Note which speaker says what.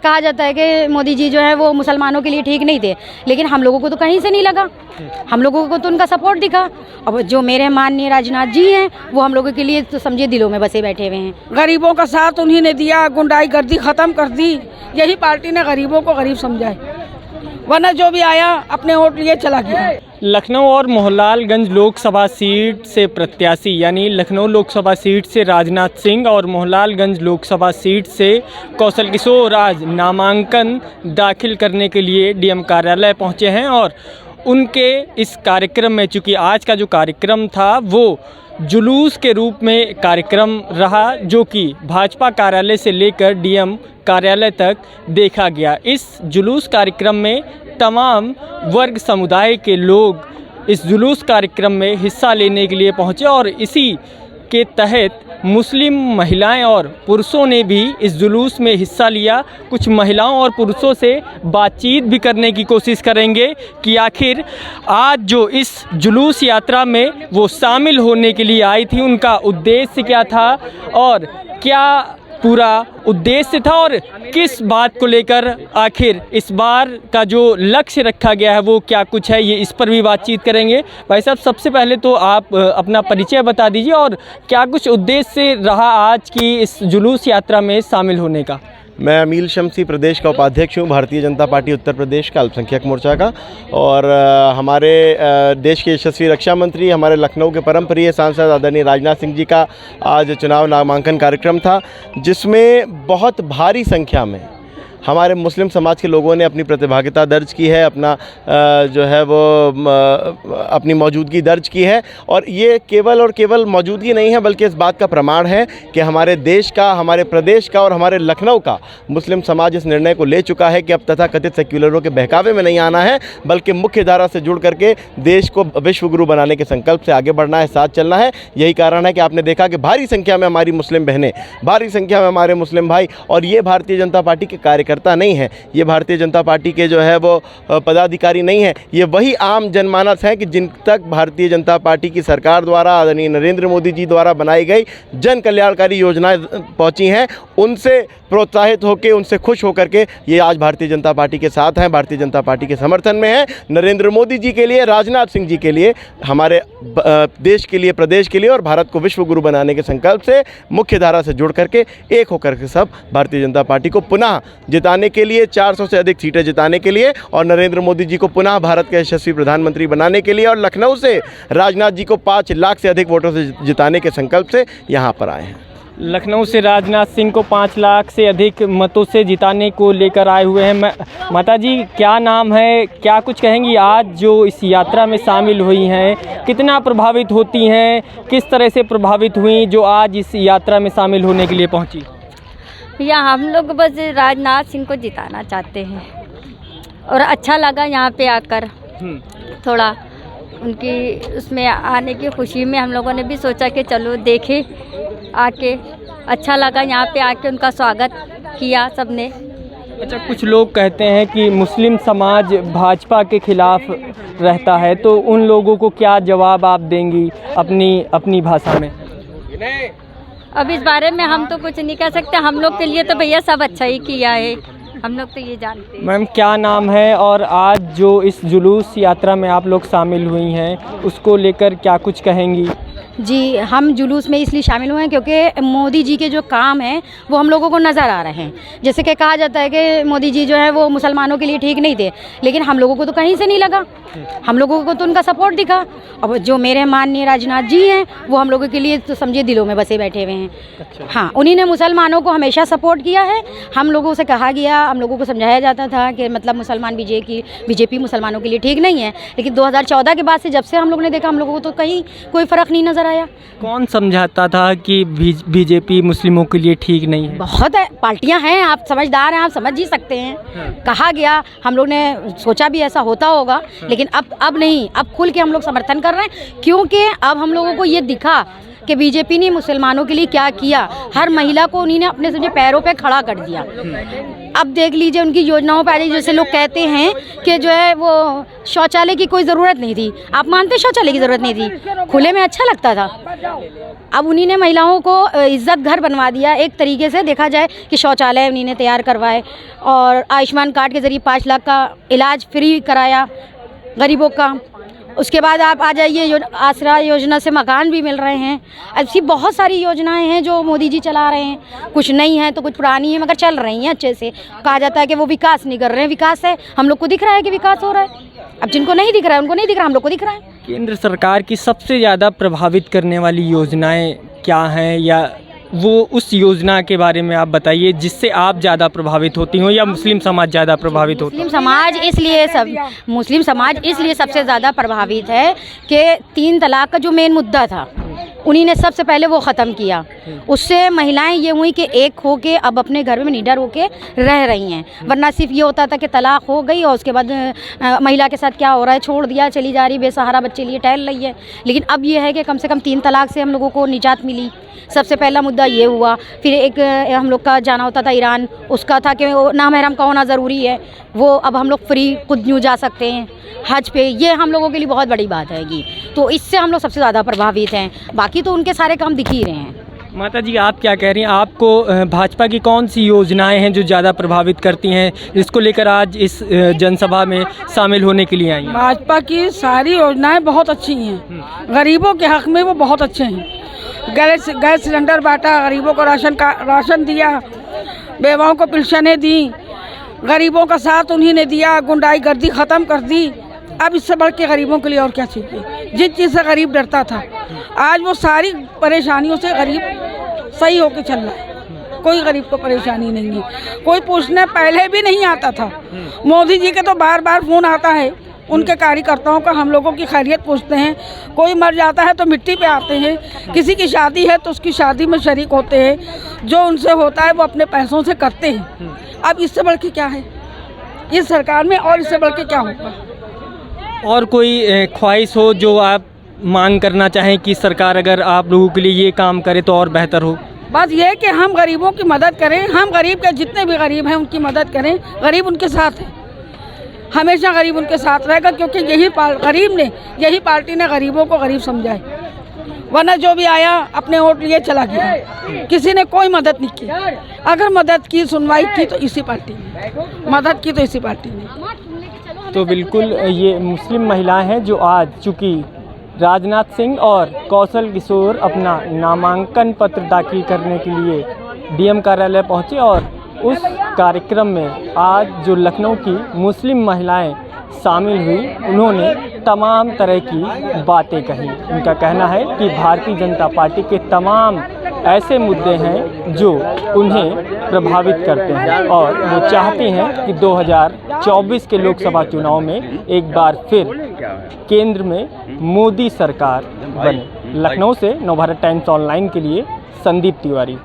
Speaker 1: कहा जाता है कि मोदी जी जो है वो मुसलमानों के लिए ठीक नहीं थे, लेकिन हम लोगों को तो कहीं से नहीं लगा। हम लोगों को तो उनका सपोर्ट दिखा। अब जो मेरे माननीय राजनाथ जी हैं वो हम लोगों के लिए तो समझिए दिलों में बसे बैठे हुए हैं।
Speaker 2: गरीबों का साथ उन्हीं ने दिया, गुंडाई गर्दी खत्म कर दी। यही पार्टी ने गरीबों को गरीब समझा है, वरना जो भी आया अपने वोट लिए चला गया।
Speaker 3: लखनऊ और मोहनलालगंज लोकसभा सीट से प्रत्याशी यानी लखनऊ लोकसभा सीट से राजनाथ सिंह और मोहनलालगंज लोकसभा सीट से कौशल किशोर आज नामांकन दाखिल करने के लिए डीएम कार्यालय पहुंचे हैं। और उनके इस कार्यक्रम में, चूँकि आज का जो कार्यक्रम था वो जुलूस के रूप में कार्यक्रम रहा, जो कि भाजपा कार्यालय से लेकर डीएम कार्यालय तक देखा गया। इस जुलूस कार्यक्रम में तमाम वर्ग समुदाय के लोग इस जुलूस कार्यक्रम में हिस्सा लेने के लिए पहुंचे और इसी के तहत मुस्लिम महिलाएं और पुरुषों ने भी इस जुलूस में हिस्सा लिया। कुछ महिलाओं और पुरुषों से बातचीत भी करने की कोशिश करेंगे कि आखिर आज जो इस जुलूस यात्रा में वो शामिल होने के लिए आई थी, उनका उद्देश्य क्या था और क्या पूरा उद्देश्य था और किस बात को लेकर आखिर इस बार का जो लक्ष्य रखा गया है वो क्या कुछ है, ये इस पर भी बातचीत करेंगे। भाई साहब, सबसे पहले तो आप अपना परिचय बता दीजिए और क्या कुछ उद्देश्य रहा आज की इस जुलूस यात्रा में शामिल होने का।
Speaker 4: मैं अमील शम्सी प्रदेश का उपाध्यक्ष हूँ, भारतीय जनता पार्टी उत्तर प्रदेश का अल्पसंख्यक मोर्चा का। और हमारे देश के यशस्वी रक्षा मंत्री, हमारे लखनऊ के परम प्रिय सांसद आदरणीय राजनाथ सिंह जी का आज चुनाव नामांकन कार्यक्रम था, जिसमें बहुत भारी संख्या में हमारे मुस्लिम समाज के लोगों ने अपनी प्रतिभागिता दर्ज की है, अपना जो है वो अपनी मौजूदगी दर्ज की है। और ये केवल और केवल मौजूदगी नहीं है, बल्कि इस बात का प्रमाण है कि हमारे देश का, हमारे प्रदेश का और हमारे लखनऊ का मुस्लिम समाज इस निर्णय को ले चुका है कि अब तथाकथित सेक्युलरों के बहकावे में नहीं आना है, बल्कि मुख्य धारा से जुड़ करके देश को विश्व गुरु बनाने के संकल्प से आगे बढ़ना है, साथ चलना है। यही कारण है कि आपने देखा कि भारी संख्या में हमारी मुस्लिम बहनें, भारी संख्या में हमारे मुस्लिम भाई, और ये भारतीय जनता पार्टी के कार्यकर्ता नहीं है, ये भारतीय जनता पार्टी के जो है वो पदाधिकारी नहीं है, ये वही आम जनमानस हैं कि जिन तक भारतीय जनता पार्टी की सरकार द्वारा, आदरणीय नरेंद्र मोदी जी द्वारा बनाई गई जन कल्याणकारी योजनाएं पहुंची हैं, उनसे प्रोत्साहित होकर, उनसे खुश होकर के ये आज भारतीय जनता पार्टी के साथ हैं, भारतीय जनता पार्टी के समर्थन में हैं। नरेंद्र मोदी जी के लिए, राजनाथ सिंह जी के लिए, हमारे देश के लिए, प्रदेश के लिए और भारत को विश्व गुरु बनाने के संकल्प से मुख्य धारा से जुड़ करके एक होकर के सब भारतीय जनता पार्टी को पुनः जिताने के लिए, 400 से अधिक सीटें जिताने के लिए और नरेंद्र मोदी जी को पुनः भारत के यशस्वी प्रधानमंत्री बनाने के लिए और लखनऊ से राजनाथ जी को 5 लाख से अधिक वोटों से जिताने के संकल्प से यहाँ पर आए हैं।
Speaker 3: लखनऊ से राजनाथ सिंह को 5 लाख से अधिक मतों से जिताने को लेकर आए हुए हैं। माता जी, क्या नाम है, क्या कुछ कहेंगी आज जो इस यात्रा में शामिल हुई हैं, कितना प्रभावित होती हैं, किस तरह से प्रभावित हुई जो आज इस यात्रा में शामिल होने के लिए पहुंची?
Speaker 5: भैया, हम लोग बस राजनाथ सिंह को जिताना चाहते हैं और अच्छा लगा यहाँ पे आकर। थोड़ा उनकी उसमें आने की खुशी में हम लोगों ने भी सोचा कि चलो देखें, आके अच्छा लगा यहाँ पे आके, उनका स्वागत किया सबने।
Speaker 3: अच्छा, कुछ लोग कहते हैं कि मुस्लिम समाज भाजपा के खिलाफ रहता है, तो उन लोगों को क्या जवाब आप देंगी अपनी भाषा में?
Speaker 5: अब इस बारे में हम तो कुछ नहीं कह सकते, हम लोग के लिए तो भैया सब अच्छा ही किया है, हम लोग तो ये जानते हैं।
Speaker 3: मैम, क्या नाम है और आज जो इस जुलूस यात्रा में आप लोग शामिल हुई हैं उसको लेकर क्या कुछ कहेंगी?
Speaker 1: जी, हम जुलूस में इसलिए शामिल हुए हैं क्योंकि मोदी जी के जो काम हैं वो हम लोगों को नज़र आ रहे हैं। जैसे कि कहा जाता है कि मोदी जी जो है वो मुसलमानों के लिए ठीक नहीं थे, लेकिन हम लोगों को तो कहीं से नहीं लगा। हम लोगों को तो उनका सपोर्ट दिखा। अब जो मेरे माननीय राजनाथ जी हैं वो हम लोगों के लिए तो समझिए दिलों में बसे बैठे हुए हैं।
Speaker 3: अच्छा।
Speaker 1: हाँ, उन्हीं ने मुसलमानों को हमेशा सपोर्ट किया है। हम लोगों से कहा गया, हम लोगों को समझाया जाता था कि मतलब मुसलमान बीजेपी मुसलमानों के लिए ठीक नहीं है, लेकिन 2014 के बाद से जब से हम लोग ने देखा, हम लोगों को तो कहीं कोई फ़र्क नहीं नज़र आया।
Speaker 3: कौन समझाता था कि बीजेपी मुस्लिमों के लिए ठीक नहीं है?
Speaker 1: बहुत है, पार्टियां हैं, आप समझदार हैं, आप समझ ही सकते हैं। कहा गया, हम लोग ने सोचा भी ऐसा होता होगा, लेकिन अब नहीं, अब खुल के हम लोग समर्थन कर रहे हैं, क्योंकि अब हम लोगों को ये दिखा कि बीजेपी ने मुसलमानों के लिए क्या किया। हर महिला को उन्हीं ने अपने समझे पैरों पे खड़ा कर दिया। अब देख लीजिए उनकी योजनाओं पर जैसे लोग कहते हैं कि जो है वो शौचालय की कोई ज़रूरत नहीं थी। आप मानते शौचालय की ज़रूरत नहीं थी, खुले में अच्छा लगता था। अब उन्हीं ने महिलाओं को इज्जत घर बनवा दिया एक तरीके से देखा जाए कि शौचालय उन्हीं ने तैयार करवाए और आयुष्मान कार्ड के ज़रिए 5 लाख का इलाज फ्री कराया गरीबों का। उसके बाद आप आ जाइए आसरा योजना से मकान भी मिल रहे हैं। ऐसी बहुत सारी योजनाएं हैं जो मोदी जी चला रहे हैं, कुछ नई हैं तो कुछ पुरानी हैं मगर चल रही हैं अच्छे से। कहा जाता है कि वो विकास नहीं कर रहे हैं, विकास है, हम लोग को दिख रहा है कि विकास हो रहा है। अब जिनको नहीं दिख रहा है उनको नहीं दिख रहा, हम लोग को दिख रहा है।
Speaker 3: केंद्र सरकार की सबसे ज़्यादा प्रभावित करने वाली योजनाएं क्या हैं, या वो उस योजना के बारे में आप बताइए जिससे आप ज़्यादा प्रभावित होती हो या मुस्लिम समाज ज़्यादा प्रभावित होता है?
Speaker 1: मुस्लिम समाज इसलिए सबसे ज़्यादा प्रभावित है कि 3 तलाक का जो मेन मुद्दा था उन्हीं ने सबसे पहले वो ख़त्म किया। उससे महिलाएं ये हुई कि एक हो के अब अपने घर में निडर होके रह रही हैं, वरना सिर्फ ये होता था कि तलाक हो गई और उसके बाद महिला के साथ क्या हो रहा है, छोड़ दिया, चली जा रही, बेसहारा बच्चे लिए टहल रही है। लेकिन अब ये है कि कम से कम 3 तलाक से हम लोगों को निजात मिली। सबसे पहला मुद्दा ये हुआ। फिर एक हम लोग का जाना होता था ईरान, उसका था कि वो नामहरम का होना ज़रूरी है, वो अब हम लोग फ्री खुद यूँ जा सकते हैं हज पे। ये हम लोगों के लिए बहुत बड़ी बात हैगी, तो इससे हम लोग सबसे ज़्यादा प्रभावित हैं। बाकी तो उनके सारे काम दिख ही रहे हैं।
Speaker 3: माता जी आप क्या कह रही हैं, आपको भाजपा की कौन सी योजनाएं हैं जो ज़्यादा प्रभावित करती हैं, जिसको लेकर आज इस जनसभा में शामिल होने के लिए आई हैं?
Speaker 2: भाजपा की सारी योजनाएं बहुत अच्छी हैं, गरीबों के हक में वो बहुत अच्छे हैं। गैस सिलेंडर बांटा, गरीबों को राशन दिया, बेवाओं को पेंशनें दी, गरीबों का साथ उन्हीं ने दिया, गुंडाई गर्दी ख़त्म कर दी। अब इससे बढ़ के गरीबों के लिए और क्या चाहिए? जिस चीज़ से गरीब डरता था आज वो सारी परेशानियों से गरीब सही होकर चल रहा है। कोई गरीब को परेशानी नहीं है, कोई पूछने पहले भी नहीं आता था। मोदी जी के तो बार बार फ़ोन आता है, उनके कार्यकर्ताओं का हम लोगों की खैरियत पूछते हैं। कोई मर जाता है तो मिट्टी पे आते हैं, किसी की शादी है तो उसकी शादी में शरीक होते हैं, जो उनसे होता है वो अपने पैसों से करते हैं। अब इससे बढ़ के क्या है इस सरकार में, और इससे बढ़ के क्या होगा?
Speaker 3: और कोई ख्वाहिश हो जो आप मांग करना चाहें कि सरकार अगर आप लोगों के लिए ये काम करे तो और बेहतर हो?
Speaker 2: बस ये कि हम गरीबों की मदद करें, हम गरीब के जितने भी गरीब हैं उनकी मदद करें। गरीब उनके साथ है, हमेशा गरीब उनके साथ रहेगा, क्योंकि यही पार्टी ने गरीबों को गरीब समझा है। वरना जो भी आया अपने वोट लिए चला गया, किसी ने कोई मदद नहीं की। अगर मदद की, सुनवाई की तो इसी पार्टी ने, मदद की तो इसी पार्टी ने।
Speaker 3: तो बिल्कुल ये मुस्लिम महिलाएं हैं जो आज चूँकि राजनाथ सिंह और कौशल किशोर अपना नामांकन पत्र दाखिल करने के लिए डीएम कार्यालय पहुंचे, और उस कार्यक्रम में आज जो लखनऊ की मुस्लिम महिलाएं शामिल हुई, उन्होंने तमाम तरह की बातें कही। उनका कहना है कि भारतीय जनता पार्टी के तमाम ऐसे मुद्दे हैं जो उन्हें प्रभावित करते हैं और वो चाहते हैं कि 2024 के लोकसभा चुनाव में एक बार फिर केंद्र में मोदी सरकार बने। लखनऊ से नवभारत टाइम्स ऑनलाइन के लिए संदीप तिवारी।